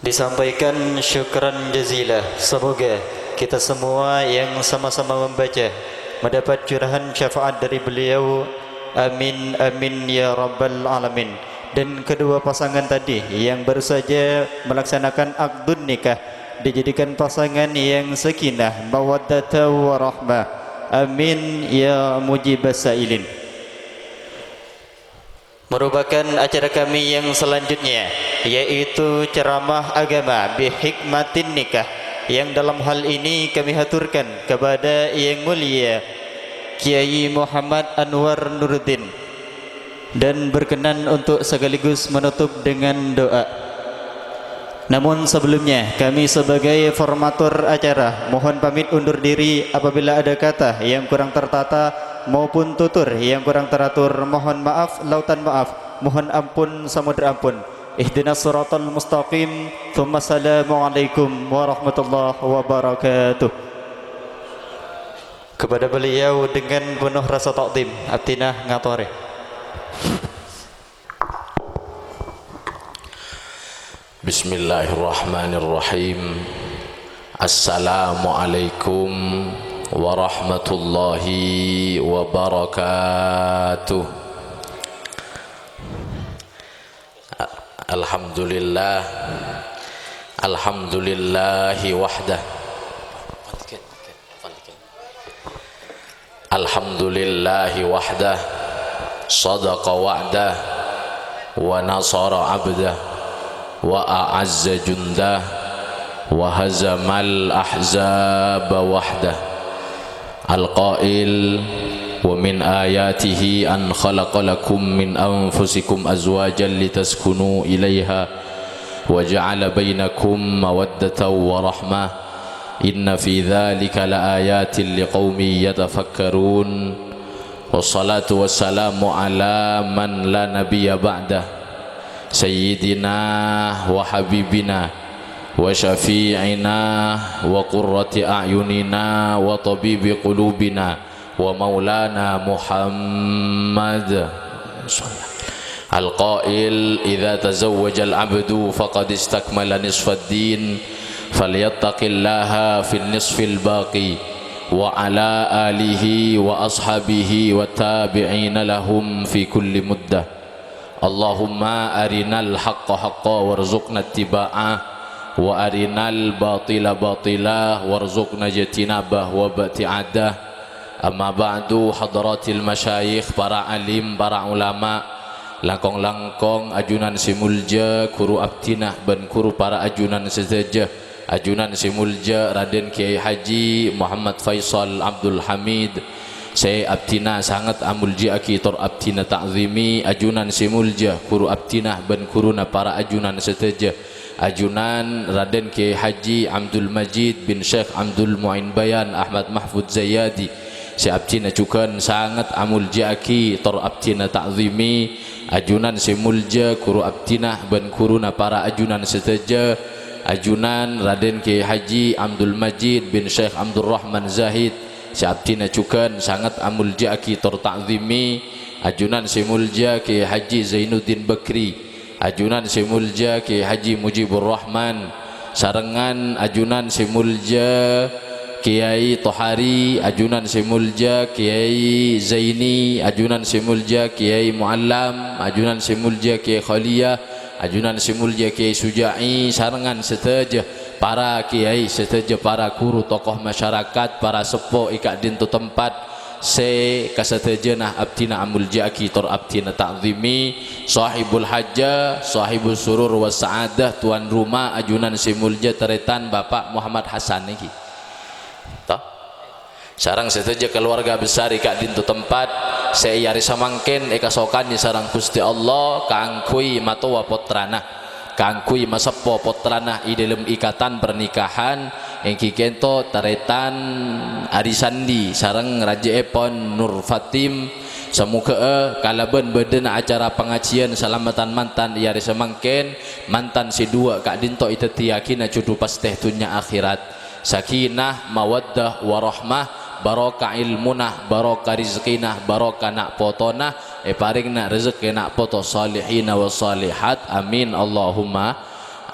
Disampaikan syukran jazilah. Semoga kita semua yang sama-sama membaca mendapat curahan syafaat dari beliau. Amin amin ya rabbal alamin. Dan kedua pasangan tadi yang baru saja melaksanakan akdun nikah dijadikan pasangan yang sakinah, mawaddata warahmah. Amin ya mujibas sailin. Merupakan acara kami yang selanjutnya, yaitu ceramah agama bihikmatin nikah, yang dalam hal ini kami haturkan kepada Yang Mulia Kiai Muhammad Anwar Nuruddin, dan berkenan untuk sekaligus menutup dengan doa. Namun sebelumnya kami sebagai formatur acara mohon pamit undur diri apabila ada kata yang kurang tertata maupun tutur yang kurang teratur. Mohon maaf, lautan maaf, mohon ampun, samudra ampun. Ihdinas siratal mustaqim. Tsumma assalamualaikum warahmatullahi wabarakatuh. Kepada beliau dengan penuh rasa takdim abdinah ngatore. Bismillahirrahmanirrahim. Assalamualaikum warahmatullahi wabarakatuh. Alhamdulillah, alhamdulillahi wahdah, alhamdulillahi wahdah, sadaqa wa'dah, wa nasara abdah, wa a'azza jundah, wa hazamal ahzaba wahdah. Al-qail wa min ayatihi an khalaqa lakum min anfusikum azwajan litaskunu ilaiha wa ja'ala bainakum mawaddatan wa rahmah. Inna fi dhalika laayatin liqaumin yatafakkarun. Wassalatu wassalamu ala man la nabiyya ba'dah, sayyidina wa habibina wa syafi'ina wa qurrati a'yunina wa tabibi qulubina wa maulana Muhammad. Al-qail idza tazawwaja al-'abdu faqad istakmala nisfa ad-din falyattaqillaha fil nisfil baqi wa ala alihi wa ashabihi wa tabi'ina lahum fi kulli muddah. Allahumma arinal haqqa haqqa warzuqna ittiba'ah wa arinal batila batila warzuqna ijtinabah wa ba'ti'adah. Amma ba'du, hadratil masyayikh, para alim, para ulama, langkong-langkong ajunan simulja, kuru abtinah dan kuru para ajunan sesaja. Ajunan simulja Raden Kiai Haji Muhammad Faisal Abdul Hamid, saya abtina sangat amulji akitor abtina ta'zimi. Ajunan simulja kuru abtinah dan kuruna para ajunan sesaja. Ajunan Raden Kiai Haji Abdul Majid bin Syekh Abdul Mu'in Bayan Ahmad Mahfud Zayadi, saya abtina cukan sangat amulji akitor abtina ta'zimi. Ajunan simulja kuru abtinah dan kuruna para ajunan sesaja. Ajunan Raden Kiai Haji Abdul Majid bin Syekh Abdul Rahman Zahid, saya abtina cukan sangat amulji akitor ta'zimi. Ajunan simulja Kiai Haji Zainuddin Bakri, ajunan simulja Kiai Haji Mujibur Rahman sarengan. Ajunan simulja Kiai Tohari, ajunan simulja Kiai Zaini, ajunan simulja Kiai Muallam, ajunan simulja Kiai Khaliyah, ajunan simulja Kiai Suja'i sarengan seteja para kiai, seteja para guru, tokoh masyarakat, para sepuh ikak dintu tempat. Se kasetejenah abtina amulja akitor abtina ta'zimi. Sahibul hajjah, sahibul surur wa sa'adah, tuan rumah ajunan simulja teretan Bapak Muhammad Hasan niki. Sarang seteja keluarga besar ikak dintu tempat. Saya yari samangken eka sokannya sarang Gusti Allah kangkui matowa potrana, kangkui masepo potrana i dalam ikatan pernikahan engki kento taretan arisandi sarang Raja Epon Nur Fatim. Semoga kalaban bedena acara pengajian selamatan mantan yari samangken mantan si dua kak dinto itu tiyakina cudu pas teh dunya akhirat. Sakinah mawaddah warahmah, barokah ilmunah, barokah rizkinah, barokah nak potona, paring nak rezeki nak poto salihina wa salihat. Amin Allahumma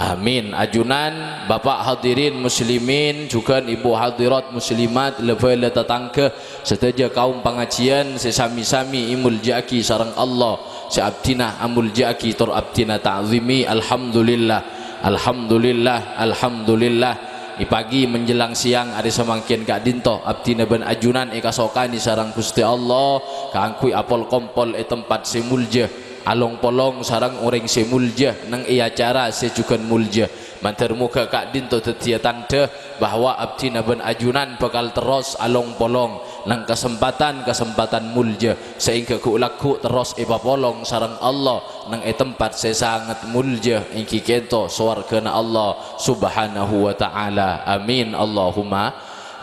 Amin. Ajunan Bapak hadirin muslimin juga ibu hadirat muslimat level tetangga serta kaum pengajian sesami-sami imul jaki sareng Allah seabdina amul jaki tur abdina ta'zimi. Alhamdulillah, alhamdulillah, alhamdulillah. Di pagi menjelang siang ada semangkin kak dinto abdina ben ajunan kasokani sarang Gusti Allah kaangkui apol kompol tempat semulja along polong sarang orang semulja nang acara sejukan mulja mantar muka kak dinto tetia tanda bahwa abdina ben ajunan bakal terus along polong nang kesempatan mulja sehingga ku terus polong sarang Allah nang tempat sesangat mulja ingki kento swargana Allah subhanahu wa ta'ala. Amin Allahumma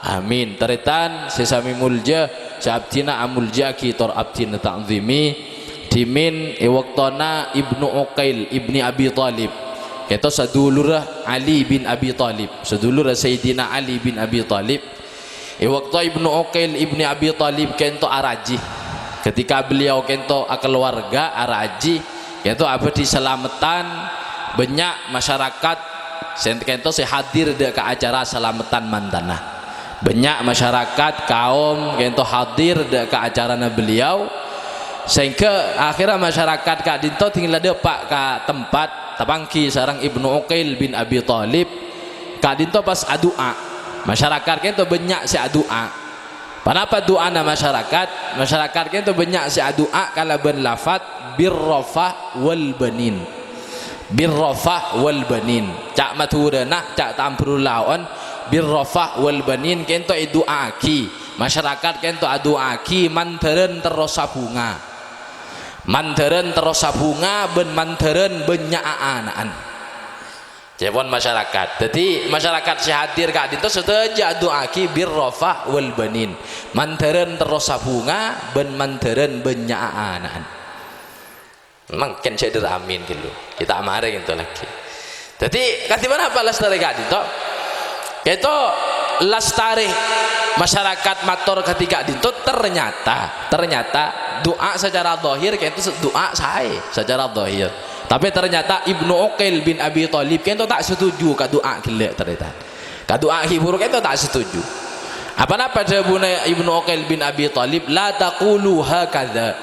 amin. Teritan sesami mulja sabtina amul jaki tor abdina ta'zimi dimin waktana Ibnu Uqail ibni Abi Talib kento sadulurah Ali bin Abi Talib, sadulurah Sayyidina Ali bin Abi Talib. Waktu Ibnu Uqail ibni Abi Talib kento araji ketika beliau kento keluarga araji kento abadi selamatan banyak masyarakat kento hadir ke acara selamatan mantanah banyak masyarakat kaum kento hadir ke acara beliau sehingga akhirnya masyarakat kak dinto tinggal ada pak ke tempat tapangki sarang Ibnu Uqail bin Abi Talib kak dinto pas adua masyarakat itu banyak si doa. Kenapa doa na masyarakat? Masyarakat itu banyak si doa kalau berlafaz birrafah wal banin. Birrafah wal banin. Cak maturana, cak tampurul lawan birrafah wal banin kento doa ki. Masyarakat kento doa ki manteren terus bunga. Manteren terus bunga ben manteren banyak anaan. Jepon masyarakat. Jadi masyarakat sehadir kak dinto seteja doaki birrafah wal banin. Manteren terus bunga ben manteren banyak anak. Memang kan saya amin gitu. Kita amare gitu lagi. Jadi kasih mana apa lestari kak dinto? Itu lestari masyarakat mator ketika dinto ternyata doa secara zahir itu doa saya secara zahir. Tapi ternyata Ibnu Uqail bin Abi Talib kento tak setuju ka doa gelek ternyata. Ka doa buruk kento tak setuju. Apa-apa jawabnya Ibnu Uqail bin Abi Talib, la taqulu hakadha.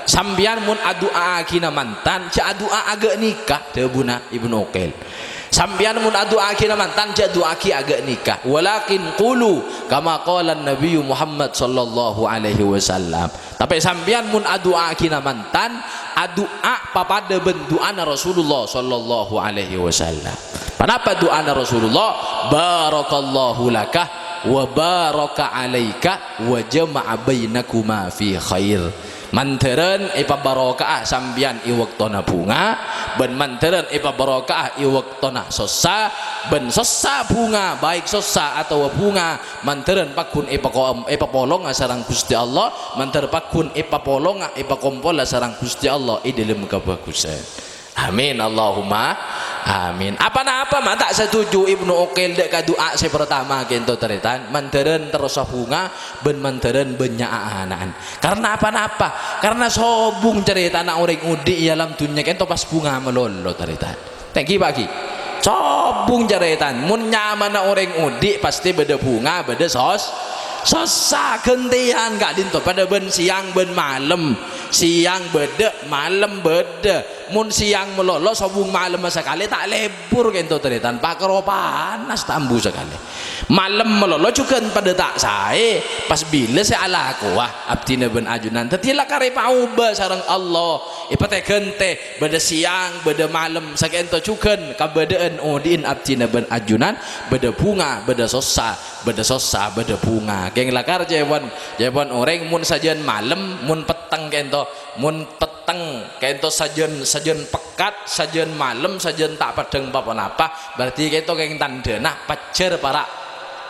Sambian mun adua kina mantan, ca adua agak nikah jawabna Ibnu Uqail. Sambian mun adua kina mantan, ca doa ki agak nikah. Walakin qulu kama qala Nabi Muhammad sallallahu alaihi wasallam. Tapi sambian mun adua kina mantan adua papada benduana Rasulullah sallallahu alaihi wasallam. Kenapa doana Rasulullah? Barakallahu lakah wa baraka alaika wa jama'a bainakuma fi khair. Manteren ipa barakaah sambian i waktona bunga ben manteren ipa barakaah i waktona sosa ben sosa bunga baik sosa atau bunga manteren pakun ipa polong sarang Gusti Allah manter pakun ipa polong ipa kompol sarang Gusti Allah i dalam kebagusan. Amin Allahumma amin. Apa-apa mah tak setuju Ibnu Uqail dek ka doa se pertama kento teritan manteren terus bunga ben manteren banyak anaan. Karena apa-apa? Karena sobung cerita anak orang udi dalam dunia kento pas bunga melolo teritan. Thank you pagi. Sobung cerita mun nyaman orang udi pasti beda bunga beda sosa gentian gak dinto pada ben siang ben malam siang beda malam beda mun siang melolo sobung malam sekali tak lebur kento teritan pakero panas tambu sekali malam melolo juga pada tak sae pas bila saya ala kuah abdina ben ajunan tetilah kare pauba sareng Allah ipate gente beda siang beda malam sakento juga kabadaan odin abdina ben ajunan beda bunga beda sosa beda bunga geng lakar jebon orang mun sajian malam mun peteng kento sajian pekat sajian malam sajian tak padeng apa berarti kento geng tandana pacar para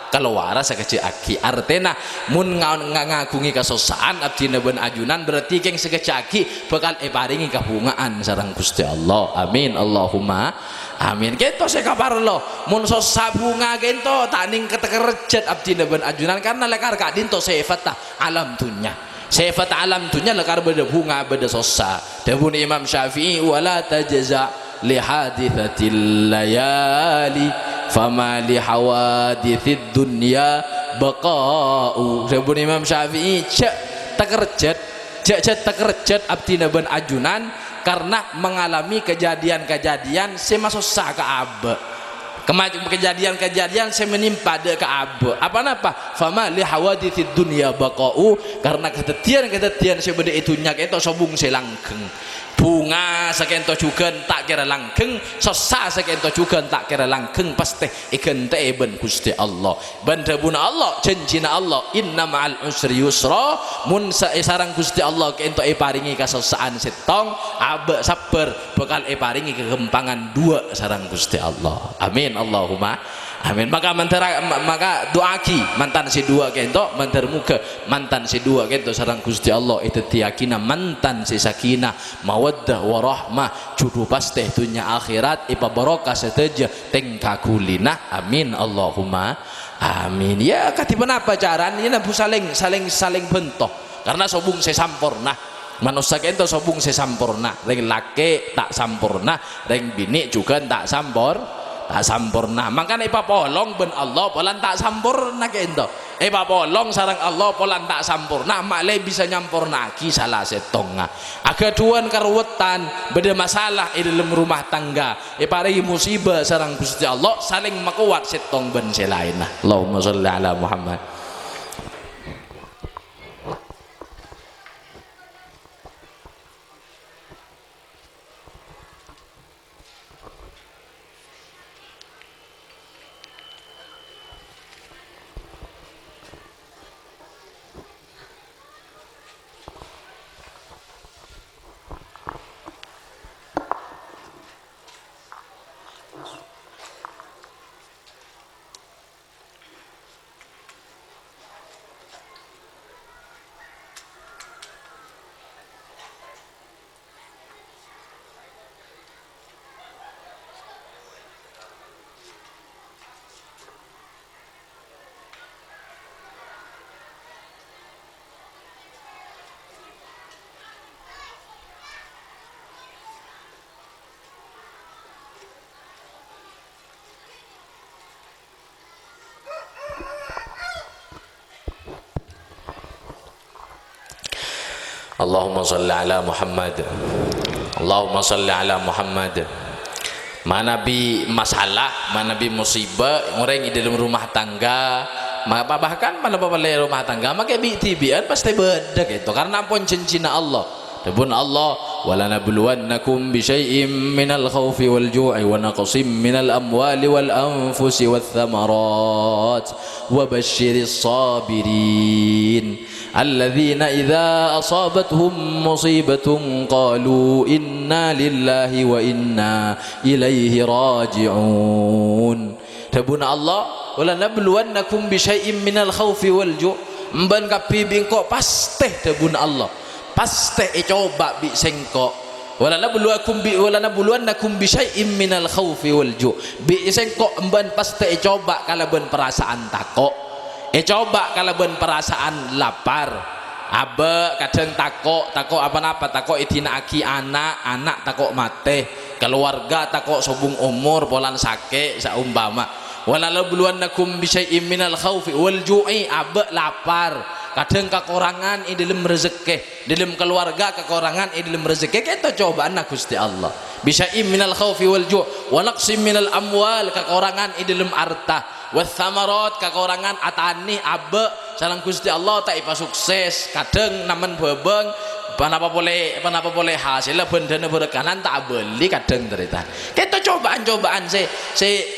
keluara sekecil aki artena mun ngagungi kesosaan abdina ben ajunan berarti geng sekecil aki bakal paringi kabungaan sareng Gusti Allah. Amin Allahumma amin. Kento sekapar lo mun sosa bunga kento tak ning ketekerjet abdina ben ajunan karena lekar kak dinto sifat alam dunya sifat alam dunya lekar beda bunga beda sosa dawuh Imam Syafi'i wala tajza li hadithatil layali fama li hawadithid dunya baqa'u. Sabun Imam Syafi'i cek takerjet abdina ben ajunan karena mengalami kejadian-kejadian semasuk sah ke abe, kejadian-kejadian saya menimpa de ke abe apa fama li hawadithid dunya baqa'u, karena ketetian saya beda itu nyak itu sobung selangkeng bunga sakento juga tak kira langkeng, sosa sakento juga tak kira langkeng, pasti ikan teh ben Gusti Allah, ben rabuna Allah, janjina Allah, inna ma'al usri yusra, mun sarang Gusti Allah kento paringi kasosaan setong, abe sabar bakal paringi kekempangan dua sarang Gusti Allah. Amin Allahumma amin. Maka doaki mantan si dua kento mantar muka mantan si dua kento sarang Gusti Allah itu tiyakina mantan si sakinah mawaddah warahmah juru pasti dunia akhirat ipa barokah seteja tengkakulina. Amin Allahumma amin. Ya katipan apa caranya nabu saling bentuk karena sobung sesampurna manusia kento sobung sesampurna, reng laki tak sampurna, reng bini juga tak sampurna. Makanya ipa polong ben Allah polan tak sampurna kento. Ipa polong sarang Allah polan tak sampurna, maklai bisa nyampurna ki salah setonga. Agaduan karuwetan beda masalah di dalam rumah tangga. Ipari musibah sarang Gusti Allah saling makuat setong ben selaina. Allahumma sholli ala Muhammad. Allahumma salli ala Muhammad. Allahumma salli ala Muhammad. Mana bi masalah, mana bi musibah orang di dalam rumah tangga, bahkan mana bapalai rumah tangga maka bi tibian pasti beda gitu karena pun cincina Allah. Debun Allah wala nabluwannakum bi syai'im minal khaufi wal ju'i wa naqsim minal amwali wal anfusi wath thamarat wa basyiris sabirin alladzina idza asabatuhum musibatun qalu inna lillahi wa inna ilaihi raji'un. Debun Allah wala nabluwannakum bi syai'im minal khaufi wal ju' mban kapi bingko pasti debun Allah pasti coba bi sengko wala nabluwannakum bi syai'im minal khaufi wal ju' bi sengko mban pasti coba kalaban perasaan takok coba kalaban perasaan lapar abe kadang takok apa takok itina aki anak takok mate keluarga takok sobung umur polan sake saumpama wala nabluwannakum bi syai'im minal khaufi wal ju'i abe lapar kadang kekurangan di dalam rezeki, di dalam keluarga kekurangan di dalam rezeki kita cobaan Gusti Allah. Bisa minal khaufi wal ju' wa naqsim minal amwal kekurangan di dalam harta, wath thamarat kekurangan atani abe salang Gusti Allah tak ipa sukses kadang naman bebeng panapa boleh hasil bendana berkanan tak beli kadang cerita kita cobaan si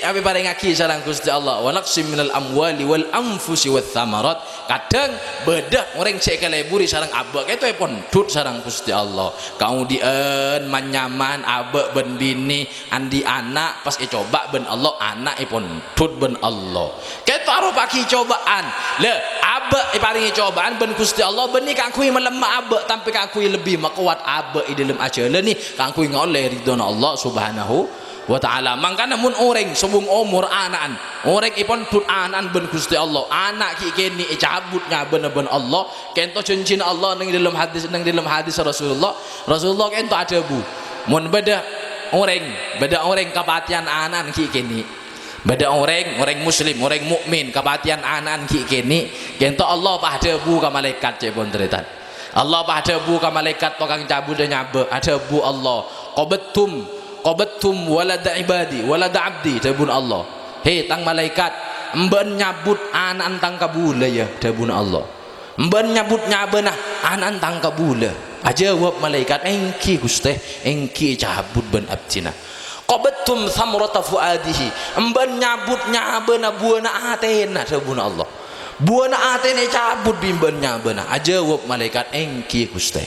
apa paling aki salang Gusti Allah wa naqsim minal amwali wal anfusi wath thamarat kadang bedah orang cek keleburi sarang abe kita pun dut sarang Gusti Allah kemudian manyaman abe ben bini andi anak pas coba ben Allah anak pun dut ben Allah kita harus pakai cobaan le abe paling cobaan ben Gusti Allah benih kangkui melemah abe tapi kangkui lebih makuat abe di dalam ajaran ni kangkui ngoleh ridona Allah subhanahu wa ta'ala. Mangkana mun orang sebung umur anan orang ipon tut anan ben Gusti Allah anak ki kini cabutnya ben Allah kento cincin Allah nang dalam hadis Rasulullah kento ada bu mun beda orang kepatian anan ki kini beda orang muslim orang mukmin kepatian anan ki kini kento Allah pada bu ka malaikat cek pun teritan Allah pada bu ka malaikat tukang cabut dan nyabe ada bu Allah qabattum walada ibadi walada abdi tabun Allah hei tang malaikat emben nyabut anan tang kabula ya tabun Allah emben nyabut nyabenah anan tang kabula aja jawab malaikat engki Gusti engki cabut ben abdina qabattum thamrata fuadihi emben nyabut nyabena buana atena tabun Allah buana atena cabut bimben nyabena aja jawab malaikat engki Gusti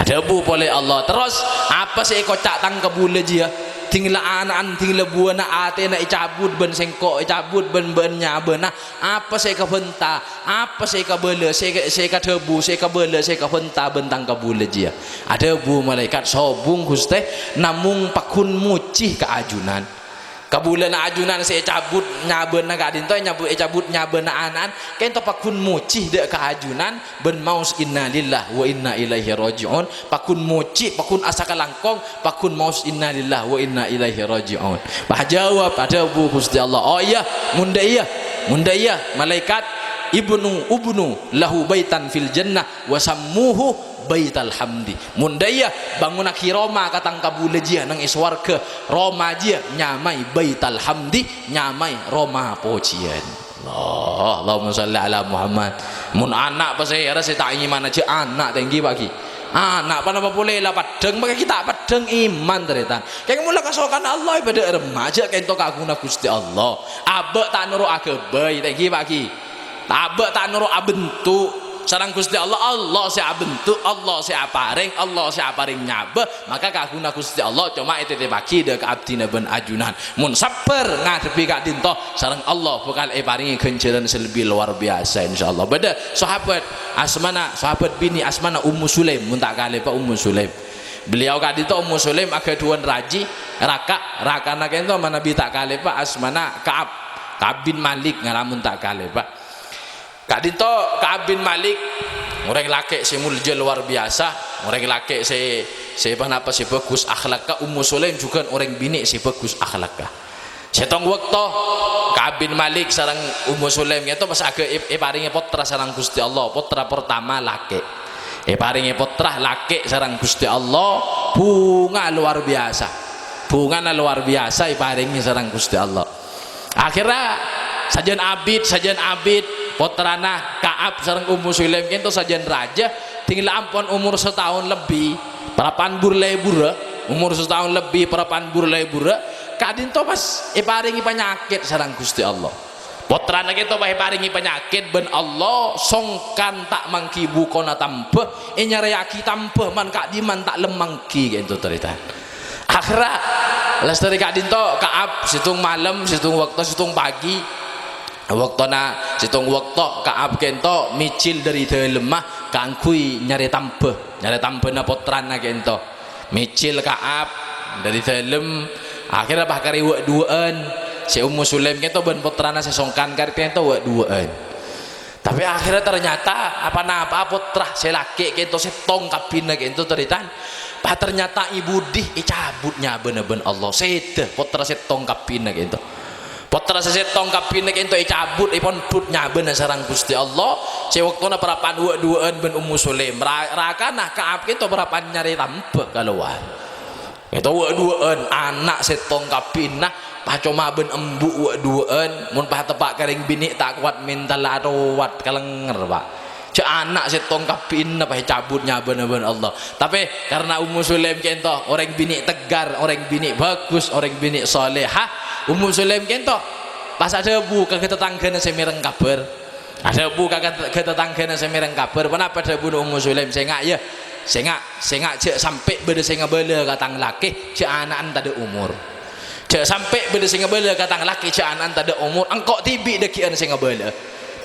ada bu boleh Allah terus apa sih kocak tang kabula dia tinggal anak tinggal buana atena cabut ben sengkok cabut ben nyabena apa saya kebenta apa saya kabela saya kadebu saya kabela saya kebenta bentang kabula dia ada bu malaikat sobung Gusti namung pakun mucih keajunan kabulan ajunan saya cabut nyabena gak dinto cabut nyabena anan kento pakun mucih dek keajunan ben maus inna lillah wa inna ilaihi rajiun pakun mucih pakun asaka langkong pakun maus inna lillah wa inna ilaihi rajiun bah jawab ada bu Gusti Allah oh iya munda iya malaikat ibnu lahu baitan fil jannah wa sammuhu baital hamdi mundaya bangunak Roma katang kabule jia nang iswarga Roma jia nyamai baital hamdi nyamai Roma pocian Allahumma shalli ala Muhammad mun anak pas saya rasa tak ingin mana je anak tinggi bagi anak apa boleh lah padeng maka kita padeng iman teretan kayak mula kasokan Allah ibadah remaja kayak itu kaguna Gusti Allah abek tak nurut agebai tinggi bagi abek tak nurut abentuk sarang Gusti Allah saya bentuk Allah saya paring nyabe maka kaguna Gusti Allah cuma itu bagi dek abdina ben ajunan mun sabar ngadepi kak dinto sarang Allah bakal paringi kenceran selebih luar biasa insyaallah beda sahabat sahabat bini asmana Ummu Sulaim mun tak kale Pak Ummu Sulaim beliau kak dinto Ummu Sulaim aga duan raji raka nak ento mana bi tak kale Pak asmana Ka'ab bin Malik ngalamun tak kale Pak Kak Dinto Ka'ab bin Malik orang laki si mulja luar biasa orang laki si apa si bagus akhlaknya Ummu Sulaim juga orang bini si bagus akhlaknya setong waktu Ka'ab bin Malik sarang Ummu Sulaim itu pas agak paringi putra sarang Gusti Allah putra pertama laki paringi putra laki sarang Gusti Allah bunga luar biasa paringi sarang Gusti Allah akhirnya sajian abid putrana Ka'ab sareng Ummu Sulaim kento sajian raja tinggal ampun umur setahun lebih parapan burlebura umur setahun lebih parapan burlebura kadinto pas paringi penyakit sareng Gusti Allah putrana kento paringi penyakit ben Allah songkan tak mangki bukona tambah nyareyaki tambah man kak diman tak lemangki kento cerita akhirnya lestari kadinto Ka'ab situng malam situng waktu situng pagi waktona situng waktu Ka'ab kento micil dari lemah kangkui nyari tambah na putrana kento micil Ka'ab dari dalam akhirnya bahkari wak duaan si Ummu Sulaim kento ben putrana sesongkan kari kento wak duaan tapi akhirnya ternyata apa putra si laki kento setong kapina kento teritan ternyata ibu dih cabutnya bener-bener Allah sede putra setong kapina kento putra sesetong kapinek ento cabut ipon putnya bener sarang Gusti Allah sewaktuna perapan duaan ben Ummu Sulaim rakana Ka'ab kento perapan nyari tambah kaluan itu duaan anak setong kapina pacoma ben embu duaan mun pah tepak kering bini tak kuat mental aruat kalenger Pak cek anak setong kapina pah cabutnya bener-bener Allah tapi karena Ummu Sulaim kento orang bini tegar orang bini bagus orang bini solehah Ummu Sulaim kento pas ada bu ke tetangganya semireng kabar ada bu ke tetangganya semireng kabar kenapa ada bu Ummu Sulaim saya ngak cek sampai beda saya ngebela katang laki cek anak tak ada umur cek sampai beda saya ngebela katang laki cek anak tak ada umur engkau tibi dekian saya ngebela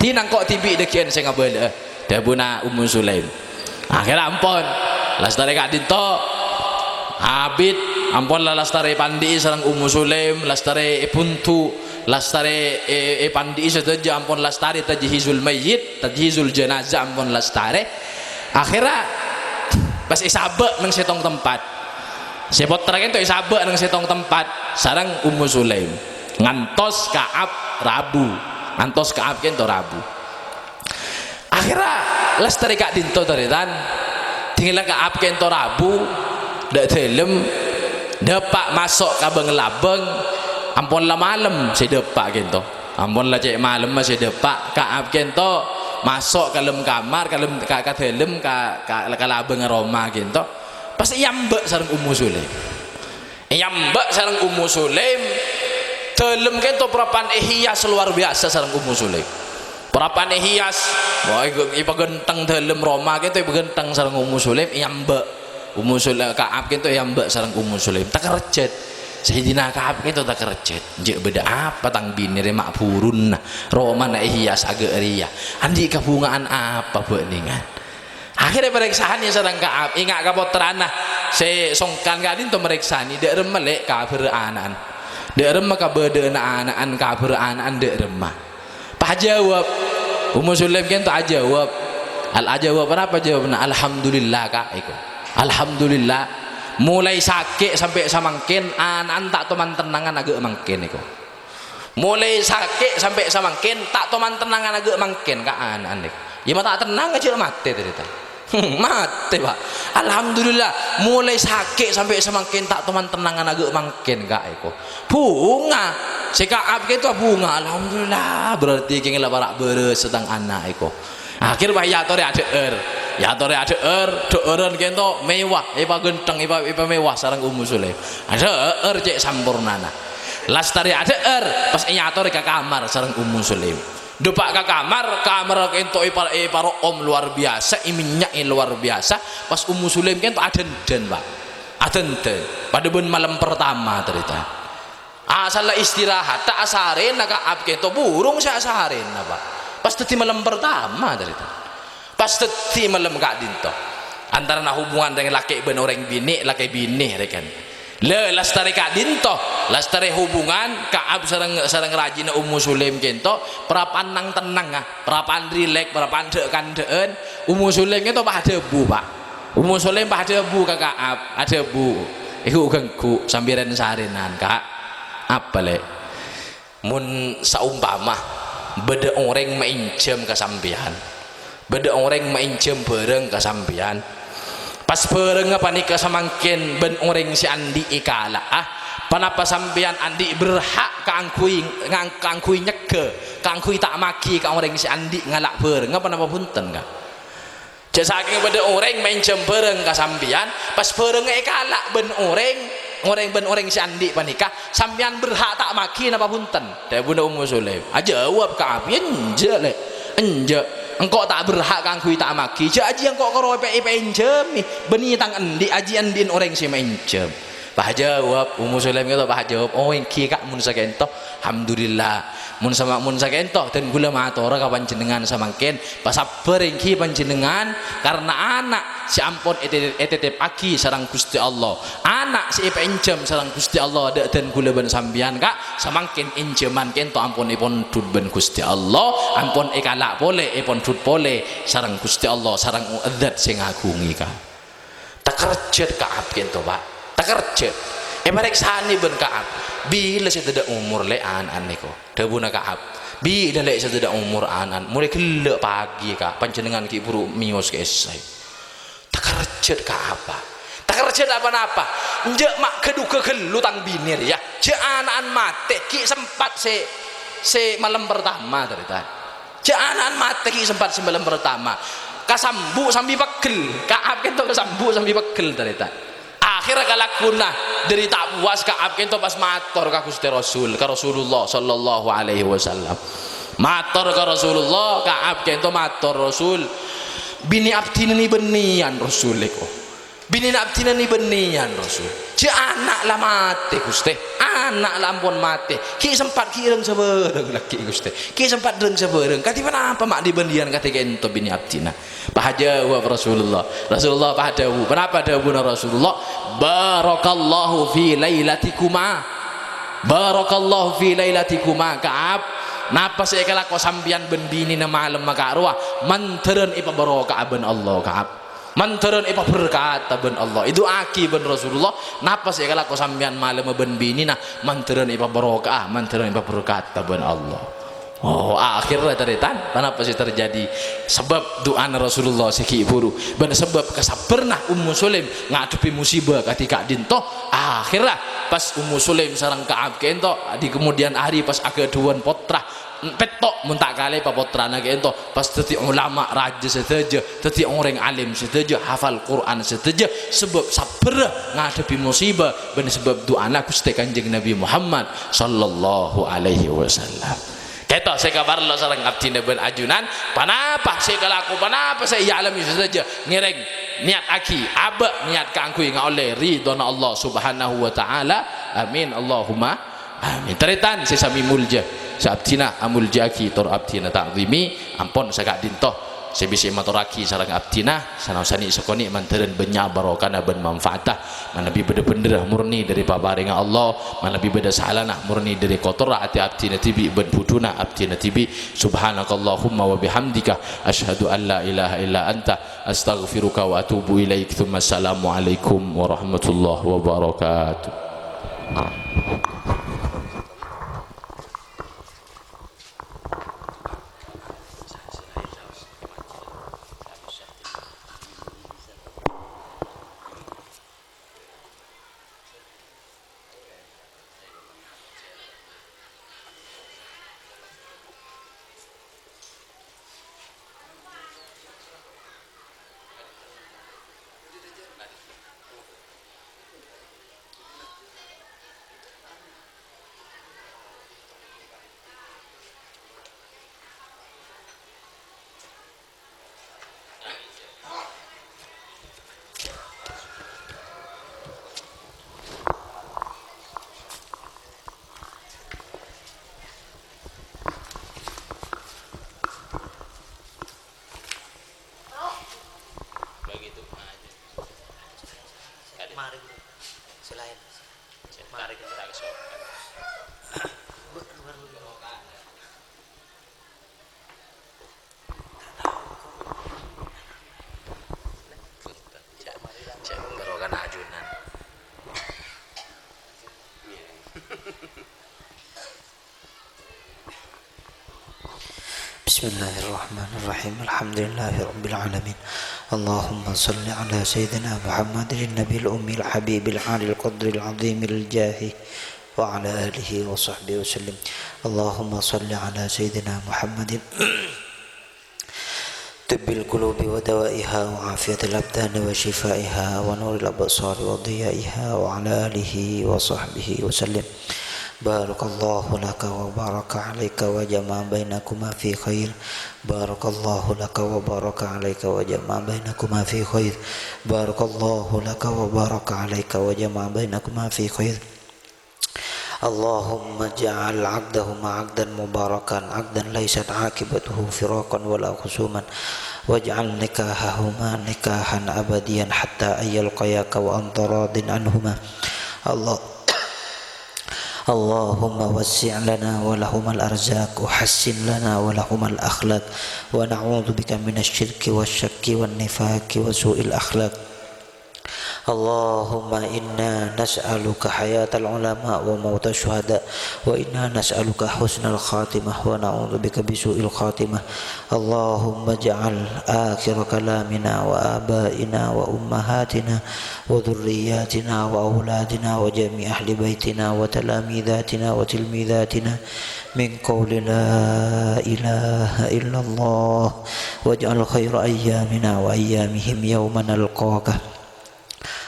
tina engkau tibi dekian saya ngebela ada bu Ummu Sulaim akhirnya ampun lastari kak dinto abid ampun lah lastari pandi sarang Ummu Sulaim lastari puntu lastari pandi saja ampun lastari tajhizul mayyit tajhizul jenazah ampun lastari akhirnya pas isabek nang setong tempat Sepot terakhir itu sabak nang setong tempat sarang Ummu Sulaim ngantos Ka'ab Rabu, ngantos Ka'ab kento Rabu. Akhirnya lestari kak dinto taritan tinggal Ka'ab kento Rabu dak dalam depak masuk ke bengelabeng ampun lah malam saya depak kento, ampun lah cek malam masih depak Ka'ab kento masuk ke dalam kamar ke dalam ke labeng Roma kento pas iambek sareng Ummu Sulaim, iambek sareng Ummu Sulaim dalam kento perapan hias luar biasa sareng Ummu Sulaim, perapan hias wah ipa genteng dalam Roma kento ipa genteng sareng Ummu Sulaim iambek Ummu Sulaim Ka'ab kento iambek sareng Ummu Sulaim tak kerjet Sayyidina Ka'ab kento tak kerjet jek beda apa tang bini remak purun Roma na hias agak ria andi kabungaan apa beningan. Akhirnya periksaan sareng Ka'ab ingat kapotrana se songkan kadin to meriksani dek remelek ka beranaan dek remah ka bedenaan ka beranaan dek remah pak jawab Ummu Sulaim kan tak jawab jawab apa jawabna alhamdulillah Kak iku alhamdulillah mulai sakit sampai samangkin anan tak teman tenangan agak mangkin iku mulai sakit sampai samangkin tak teman tenangan agak mangkin ka anan iku ya tak tenang aja mati cerita mati pak alhamdulillah mulai sakit sampai semakin tak teman tenangan agak makin kak eko bunga si Ka'ab itu bunga alhamdulillah berarti kengela barak beres sedang anak eko akhir bah ya tore ada dooran kento mewah ipa genteng ipa mewah sareng Ummu Sulaim ada cek sampurnana lastari ada pas nyatore ke kamar sareng Ummu Sulaim depak ke kamar kento iparo om luar biasa minyak luar biasa pas Ummu Sulaim kento adenden pak adenden pada ben malam pertama cerita asal istirahat tak asarin Ka'ab kento burung saya asarin pak pas teti malam pertama cerita pas teti malam kak dinto antara hubungan dengan laki ben orang bini laki bini rekan le lastari kak dinto lastari hubungan Ka'ab sareng rajin Ummu Sulaim kento perapan nang tenang perapan rilek perapan dekan deen Ummu Sulaim kento pak debu pak Ummu Sulaim pak debu ka Ka'ab adebu iku gengku sambiran sarenan kak apa le mun saumpama beda orang mainjem kesampian beda orang mainjem bareng kesampian pas bareng apa nikah samangkin ben orang si Andi ikala panapa sampean Andi berhak kangkui nyeke kangkui tak maki ka orang si Andi ngalak bareng apa napa punten ka cek saking pada orang main jam bareng ka sampean pas bareng ikala ben orang si Andi panikah sampean berhak tak maki napa punten da Bunda Ummu Sulaim jawab ka api enje le enje engkau tak berhak kangkui tak maki aji engkau karo penjem beni tang endi aji andin orang si menjem pak jawab Ummu Sulaim kata pak jawab oh engki kak mun sakento alhamdulillah mun sakento dan gula matur ka panjenengan samangken pasabar engki panjenengan karena anak si ampun etete pagi sareng Gusti Allah anak si penjem sareng Gusti Allah dan gula ben sampean kak samangken injeman kento ampun ipun dud ben Gusti Allah ampun ikalak pole ipun dud pole sareng Gusti Allah sareng zat sing agungi ka tak kerjet Ka'ab kento pak tak kerjet periksaan ben Ka'ab bila saya tidak umur le an niko debuna Ka'ab bila le saya tidak umur an mulai gelek pagi kak panjenengan ki buru mios ke esai tak kerjet Ka'ab tak kerjet apa-apa njek mak keduka gelu tang binir ya je anan mate ki sempat se malam pertama cerita je anan mate ki sempat se malam pertama kasambu sambil pegel Ka'ab kento kasambu sambil pegel cerita akhirnya kalakuna dari tak puas Ka'ab kento pas matur ka Gusti Rasul ka Rasulullah sallallahu alaihi wasallam matur ka Rasulullah Ka'ab kento matur Rasul bini abdina ni benian Rasul eko bini abdina ni benian Rasul je anak lah mati Gusti anak lah ampun mati ki sempat kireng sebereng lagi Gusti ki sempat dereng sebereng kati kenapa mak di bendian kati kento bini abdina pak jawab Rasulullah pak jawab kenapa dawuhna Rasulullah barakallahu fi lailatikuma barakallahu fi lailatikuma Ka'ab napa saya kelak sambian bendini na malam maka arwah manteren ipa barokah ben Allah Ka'ab mantaran ipa berkat ben Allah itu aki ben Rasulullah napa sih kalau kau sambian malam ben bini nah mantaran ipa barokah mantaran ipa berkat ben Allah. Oh akhirnya taritan kenapa sih terjadi sebab doa Rasulullah siki buru ben sebab kesabarna Ummu Sulaim ngadepi musibah ketika dinto akhirnya pas Ummu Sulaim sareng Ka'ab kento di kemudian hari pas agaduan potra petok muntak kali pa potrana kento pas teti ulama raja seteja teti orang alim seteja hafal Quran seteja sebab sabar ngadepi musibah ben sebab doa Gusti Kanjeng Nabi Muhammad sallallahu alaihi wasallam. Ketok saya kabar lo sareng abdi ben ajunan panapa saya kalaku panapa saya alami saja ngireng niat aki aba niat kangkui ngoleh ridona Allah subhanahu wa ta'ala amin Allahumma amin teritan saya sami mulja sa abdina amulja aki tor abdina ta'zimi ampon sagak dintoh saya bisa maturaki sareng abdina sanasani sekoni mantaran benya barokana ben manfaatah manabi beda-beda murni dari pabaringa Allah manabi beda salana murni dari kotor hati abdina tibi ben buduna abdina tibi subhanakallahumma wa bihamdika asyhadu an la ilaha illa anta astaghfiruka wa atubu ilaik tsumma assalamu alaikum warahmatullahi wabarakatuh. Bismillahirrahmanirrahim. Alhamdulillahi rabbil alamin. Allahumma salli ala sayyidina Muhammadin nabiyil ummil habibil alil qadril azimil jahi wa ala alihi wa sahbihi wasallim. Allahumma salli ala sayyidina Muhammadin tibbil qulubi wa dawaiha wa afiyatil abdani wa shifaiha wa nuril absari wa diyaiha wa ala alihi wa sahbihi wasallim. Barakallahu laka wa baraka alaika wa jama'a bainakuma fi khair. Barakallahu laka wa baraka alaika wa jama'a bainakuma fi khair. Barakallahu laka wa baraka alaika wa jama'a bainakuma fi khair. Allahumma ja'al 'abdahuma 'abdan mubarakan 'abdan laysat 'akibatuhu firaqan wala khusuman waj'al nikahahuma nikahan abadiyan hatta ayyalqayaka wa anta radin anhuma. Allahumma wassi' lana wa lahumal arzaq wa hassin lana wa lahumal akhlaq wa na'udzu bika minasyirki wasyakki wan nifaqi wa su'il akhlaq. Allahumma inna nas'aluka hayatal ulama wa mauta syuhada wa inna nas'aluka husnal khatimah wa na'udzu bika bisu'il khatimah. Allahumma ja'al akhir kalamina wa abaina wa ummahatina wa dhurriyyatina wa auladina wa jami' ahli baitina wa talamidhatina wa tilmidhatina min qawli la ilaha illallah waj'al khayra ayyamina wa ayyamihim yawma nalqaka.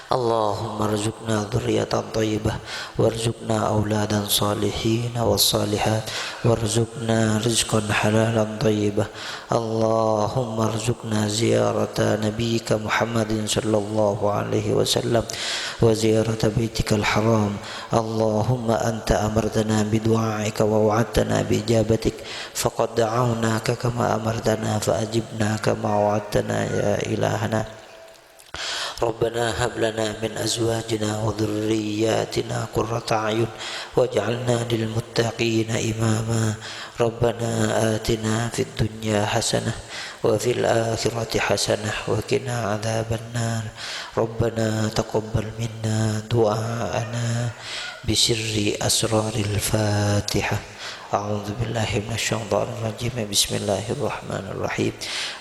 Allahumma arzuqna dhurriyatan thayyibah warzuqna auladan salihin wassalihat warzuqna rizqan halalan thayyibah. Allahumma arzuqna ziyarata nabiyyika Muhammadin sallallahu alaihi wasallam wa ziyarata baitikal haram. Allahumma anta amartana bidu'aika wa wa'adtana biijabatik faqad da'awnaka kama amartana fa ajibna kama wa'adtana ya ilahana. ربنا هب لنا من أزواجنا وذرياتنا قرة أعين واجعلنا للمتقين إماما ربنا آتنا في الدنيا حسنة وفي الآخرة حسنة وقنا عذاب النار ربنا تقبل منا دعاءنا بسر أسرار الفاتحة أعوذ بالله من الشيطان الرجيم بسم الله الرحمن الرحيم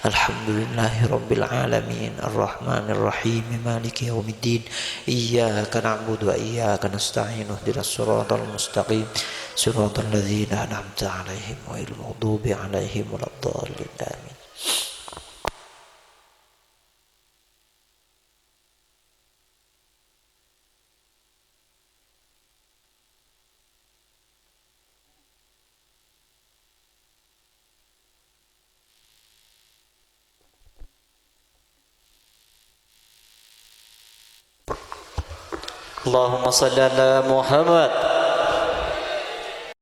الحمد لله رب العالمين الرحمن الرحيم مالك يوم الدين إياك نعبد وإياك نستعين اهدنا الصراط المستقيم صراط الذين أنعمت عليهم غير المغضوب عليهم ولا الضالين آمين. اللهم صل على محمد